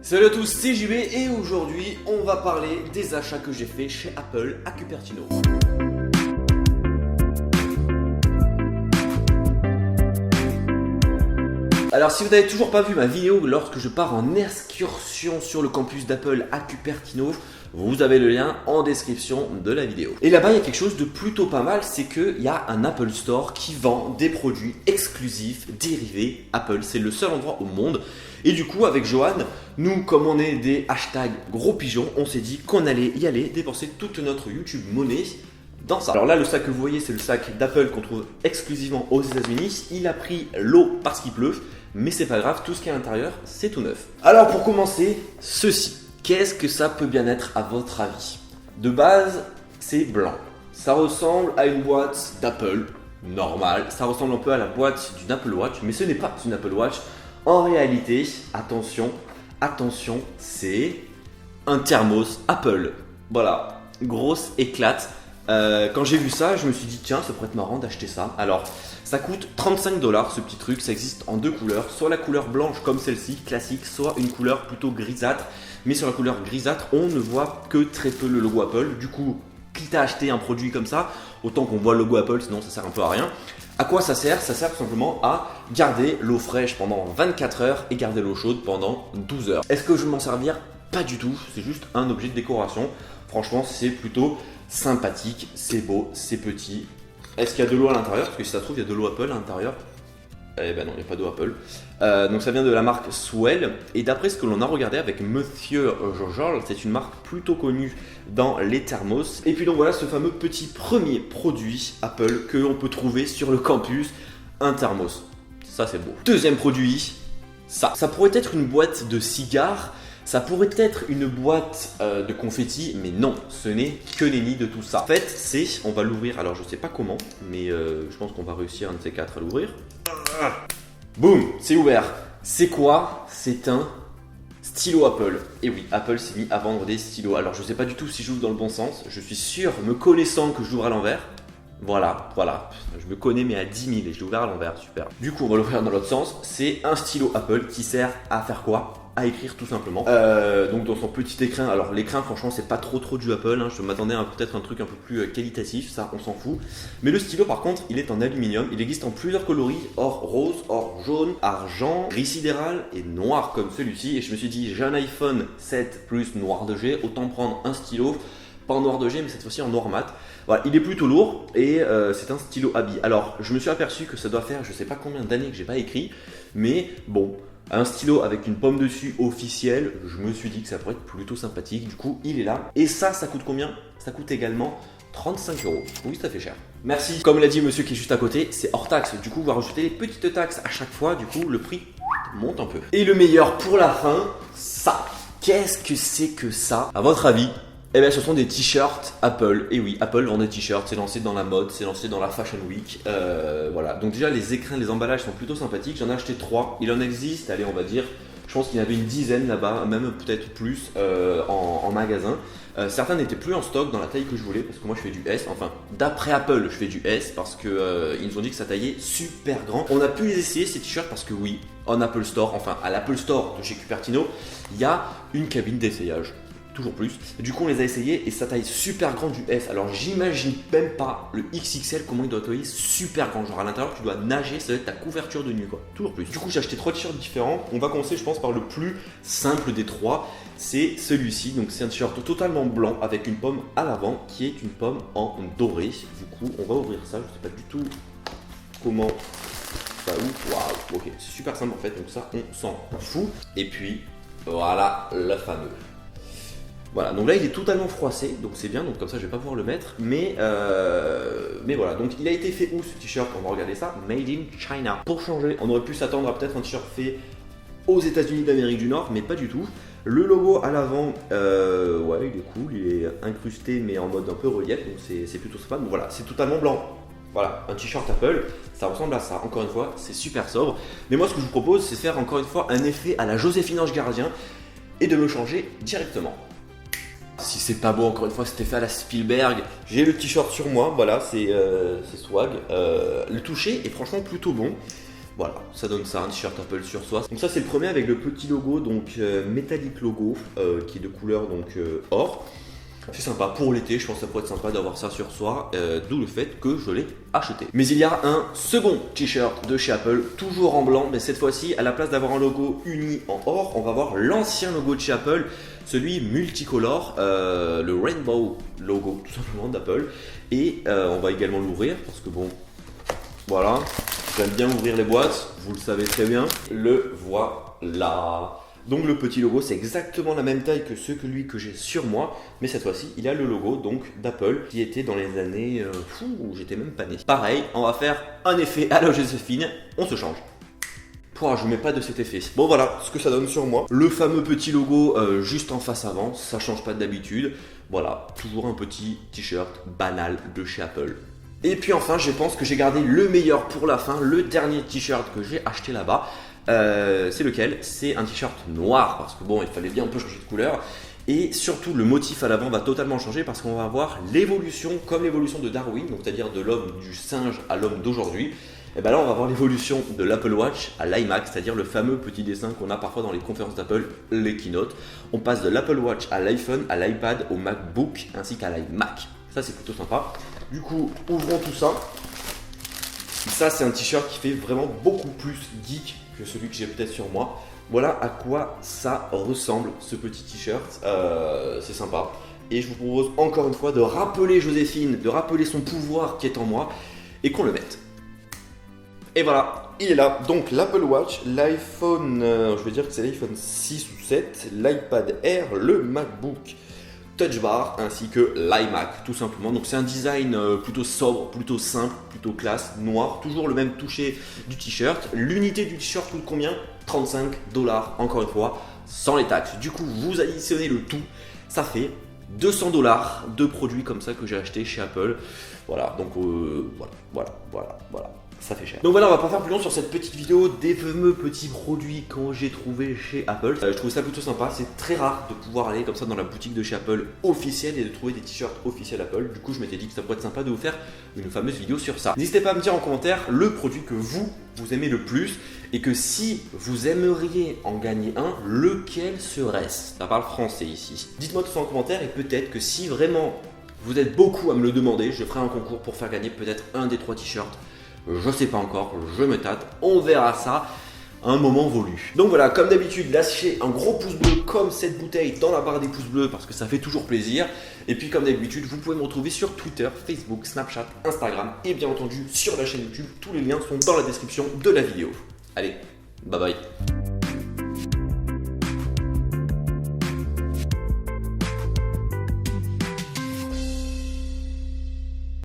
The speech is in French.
Salut à tous, c'est JB et aujourd'hui on va parler des achats que j'ai fait chez Apple à Cupertino. Alors si vous n'avez toujours pas vu ma vidéo lorsque je pars en excursion sur le campus d'Apple à Cupertino, vous avez le lien en description de la vidéo. Et là-bas il y a quelque chose de plutôt pas mal, c'est qu'il y a un Apple Store qui vend des produits exclusifs dérivés Apple. C'est le seul endroit au monde. Et du coup avec Johan, nous comme on est des hashtags gros pigeons, on s'est dit qu'on allait y aller dépenser toute notre YouTube monnaie dans ça. Alors là le sac que vous voyez c'est le sac d'Apple qu'on trouve exclusivement aux États-Unis. Il a pris l'eau parce qu'il pleut, mais c'est pas grave, tout ce qui est à l'intérieur c'est tout neuf. Alors pour commencer, ceci. Qu'est-ce que ça peut bien être à votre avis? De base, c'est blanc. Ça ressemble à une boîte d'Apple normale. Ça ressemble un peu à la boîte d'une Apple Watch, mais ce n'est pas une Apple Watch. En réalité, attention, c'est un thermos Apple. Voilà, grosse éclate. Quand j'ai vu ça, je me suis dit tiens, ça pourrait être marrant d'acheter ça. Alors, ça coûte 35$ ce petit truc. Ça existe en deux couleurs, soit la couleur blanche comme celle-ci, classique, soit une couleur plutôt grisâtre. Mais sur la couleur grisâtre, on ne voit que très peu le logo Apple. Du coup, quitte à acheter un produit comme ça, autant qu'on voit le logo Apple, sinon ça sert un peu à rien. À quoi ça sert? Ça sert tout simplement à garder l'eau fraîche pendant 24 heures et garder l'eau chaude pendant 12 heures. Est-ce que je vais m'en servir? Pas du tout, c'est juste un objet de décoration. Franchement, c'est plutôt sympathique, c'est beau, c'est petit. Est-ce qu'il y a de l'eau à l'intérieur? Parce que si ça se trouve, il y a de l'eau Apple à l'intérieur. Eh ben non, il n'y a pas d'eau Apple. Donc ça vient de la marque Swell. Et d'après ce que l'on a regardé avec Monsieur Georges, c'est une marque plutôt connue dans les thermos. Et puis donc voilà ce fameux petit premier produit Apple que l'on peut trouver sur le campus, un thermos. Ça c'est beau. Deuxième produit, ça. Ça pourrait être une boîte de cigares. Ça pourrait être une boîte de confettis, mais non, ce n'est que nenni de tout ça. En fait, on va l'ouvrir, alors je sais pas comment, mais je pense qu'on va réussir un de ces quatre à l'ouvrir. Boum, c'est ouvert. C'est quoi? C'est un stylo Apple. Et oui, Apple s'est mis à vendre des stylos. Alors je sais pas du tout si j'ouvre dans le bon sens. Je suis sûr, me connaissant, que je l'ouvre à l'envers. Voilà. Je me connais mais à 10 000 et je l'ai ouvert à l'envers, super. Du coup, on va l'ouvrir dans l'autre sens. C'est un stylo Apple qui sert à faire quoi? À écrire tout simplement. Donc dans son petit écrin, alors l'écrin franchement c'est pas trop du Apple, hein. Je m'attendais à peut-être un truc un peu plus qualitatif, ça on s'en fout. Mais le stylo par contre il est en aluminium, il existe en plusieurs coloris, or rose, or jaune, argent, gris sidéral et noir comme celui-ci. Et je me suis dit j'ai un iPhone 7 Plus noir de G, autant prendre un stylo, pas en noir de G mais cette fois-ci en noir mat. Voilà, il est plutôt lourd et c'est un stylo à billes. Alors je me suis aperçu que ça doit faire je sais pas combien d'années que j'ai pas écrit, mais bon. Un stylo avec une pomme dessus officielle, je me suis dit que ça pourrait être plutôt sympathique. Du coup, il est là. Et ça coûte combien? Ça coûte également 35€. Oui, ça fait cher. Merci. Comme l'a dit monsieur qui est juste à côté, c'est hors taxe. Du coup, on va rajouter les petites taxes à chaque fois. Du coup, le prix monte un peu. Et le meilleur pour la fin, ça. Qu'est-ce que c'est que ça? À votre avis? Eh bien, ce sont des t-shirts Apple. Et oui, Apple vend des t-shirts. C'est lancé dans la mode, c'est lancé dans la Fashion Week. Voilà. Donc déjà, les écrins, les emballages sont plutôt sympathiques. J'en ai acheté 3. Il en existe, allez, on va dire. Je pense qu'il y en avait une dizaine là-bas, même peut-être plus en magasin. Certains n'étaient plus en stock dans la taille que je voulais parce que moi je fais du S. Enfin, d'après Apple, je fais du S parce que ils nous ont dit que ça taillait super grand. On a pu les essayer ces t-shirts parce que oui, en Apple Store, enfin à l'Apple Store de chez Cupertino, il y a une cabine d'essayage. Toujours plus. Du coup, on les a essayés et ça taille super grand du S. Alors, j'imagine même pas le XXL comment il doit tailler super grand. Genre à l'intérieur, tu dois nager, ça va être ta couverture de nuit quoi. Toujours plus. Du coup, j'ai acheté 3 t-shirts différents. On va commencer, je pense, par le plus simple des 3. C'est celui-ci. Donc, c'est un t-shirt totalement blanc avec une pomme à l'avant qui est une pomme en doré. Du coup, on va ouvrir ça. Je sais pas du tout comment ça ouvre. Waouh, ok, c'est super simple en fait. Donc, ça, on s'en fout. Et puis, voilà le fameux. Voilà, donc là il est totalement froissé, donc c'est bien, donc comme ça je vais pas pouvoir le mettre, mais voilà, donc il a été fait où ce t-shirt? On va regarder ça, Made in China. Pour changer, on aurait pu s'attendre à peut-être un t-shirt fait aux États-Unis d'Amérique du Nord, mais pas du tout. Le logo à l'avant, ouais il est cool, il est incrusté mais en mode un peu relief, donc c'est plutôt sympa, donc voilà, c'est totalement blanc. Voilà, un t-shirt Apple, ça ressemble à ça, encore une fois, c'est super sobre. Mais moi ce que je vous propose, c'est de faire encore une fois un effet à la Joséphine Ange Gardien et de me changer directement. Si c'est pas beau, encore une fois, c'était fait à la Spielberg. J'ai le t-shirt sur moi, voilà, c'est swag. Le toucher est franchement plutôt bon. Voilà, ça donne ça, un t-shirt Apple sur soi. Donc ça c'est le premier avec le petit logo, donc métallique logo, qui est de couleur donc or. C'est sympa pour l'été, je pense que ça pourrait être sympa d'avoir ça sur soi, d'où le fait que je l'ai acheté. Mais il y a un second t-shirt de chez Apple, toujours en blanc, mais cette fois-ci, à la place d'avoir un logo uni en or, on va voir l'ancien logo de chez Apple, celui multicolore, le Rainbow logo tout simplement d'Apple. Et on va également l'ouvrir, parce que bon, voilà, j'aime bien ouvrir les boîtes, vous le savez très bien, le voilà. Donc le petit logo, c'est exactement la même taille que celui que j'ai sur moi, mais cette fois-ci, il a le logo donc d'Apple qui était dans les années où j'étais même pas né. Pareil, on va faire un effet à la Joséphine, on se change. Pouah, je mets pas de cet effet. Bon voilà ce que ça donne sur moi. Le fameux petit logo juste en face avant, ça change pas d'habitude. Voilà, toujours un petit t-shirt banal de chez Apple. Et puis enfin, je pense que j'ai gardé le meilleur pour la fin, le dernier t-shirt que j'ai acheté là-bas. C'est lequel? C'est un t-shirt noir parce que bon, il fallait bien un peu changer de couleur. Et surtout, le motif à l'avant va totalement changer parce qu'on va avoir l'évolution, comme l'évolution de Darwin, donc c'est-à-dire de l'homme du singe à l'homme d'aujourd'hui. Et bien là, on va voir l'évolution de l'Apple Watch à l'iMac, c'est-à-dire le fameux petit dessin qu'on a parfois dans les conférences d'Apple, les keynotes. On passe de l'Apple Watch à l'iPhone, à l'iPad, au MacBook ainsi qu'à l'iMac. Ça, c'est plutôt sympa. Du coup, ouvrons tout ça. Ça, c'est un t-shirt qui fait vraiment beaucoup plus geek que celui que j'ai peut-être sur moi. Voilà à quoi ça ressemble, ce petit t-shirt. C'est sympa. Et je vous propose encore une fois de rappeler Joséphine, de rappeler son pouvoir qui est en moi et qu'on le mette. Et voilà, il est là. Donc l'Apple Watch, l'iPhone, je vais dire que c'est l'iPhone 6 ou 7, l'iPad Air, le MacBook Touch Bar ainsi que l'iMac tout simplement. Donc c'est un design plutôt sobre, plutôt simple, plutôt classe, noir, toujours le même toucher du t-shirt. L'unité du t-shirt coûte combien? 35 $, encore une fois, sans les taxes. Du coup, vous additionnez le tout, ça fait 200 $ de produits comme ça que j'ai acheté chez Apple. Voilà, donc voilà. Ça fait cher. Donc voilà, on va pas faire plus long sur cette petite vidéo des fameux petits produits que j'ai trouvé chez Apple. Je trouve ça plutôt sympa, c'est très rare de pouvoir aller comme ça dans la boutique de chez Apple officielle et de trouver des t-shirts officiels Apple. Du coup, je m'étais dit que ça pourrait être sympa de vous faire une fameuse vidéo sur ça. N'hésitez pas à me dire en commentaire le produit que vous aimez le plus et que si vous aimeriez en gagner un, lequel serait-ce? Ça parle français ici. Dites-moi tout ça en commentaire et peut-être que si vraiment vous êtes beaucoup à me le demander, je ferai un concours pour faire gagner peut-être un des 3 t-shirts. Je sais pas encore, je me tâte, on verra ça à un moment voulu. Donc voilà, comme d'habitude, lâchez un gros pouce bleu comme cette bouteille dans la barre des pouces bleus parce que ça fait toujours plaisir. Et puis comme d'habitude, vous pouvez me retrouver sur Twitter, Facebook, Snapchat, Instagram et bien entendu sur la chaîne YouTube. Tous les liens sont dans la description de la vidéo. Allez, bye bye.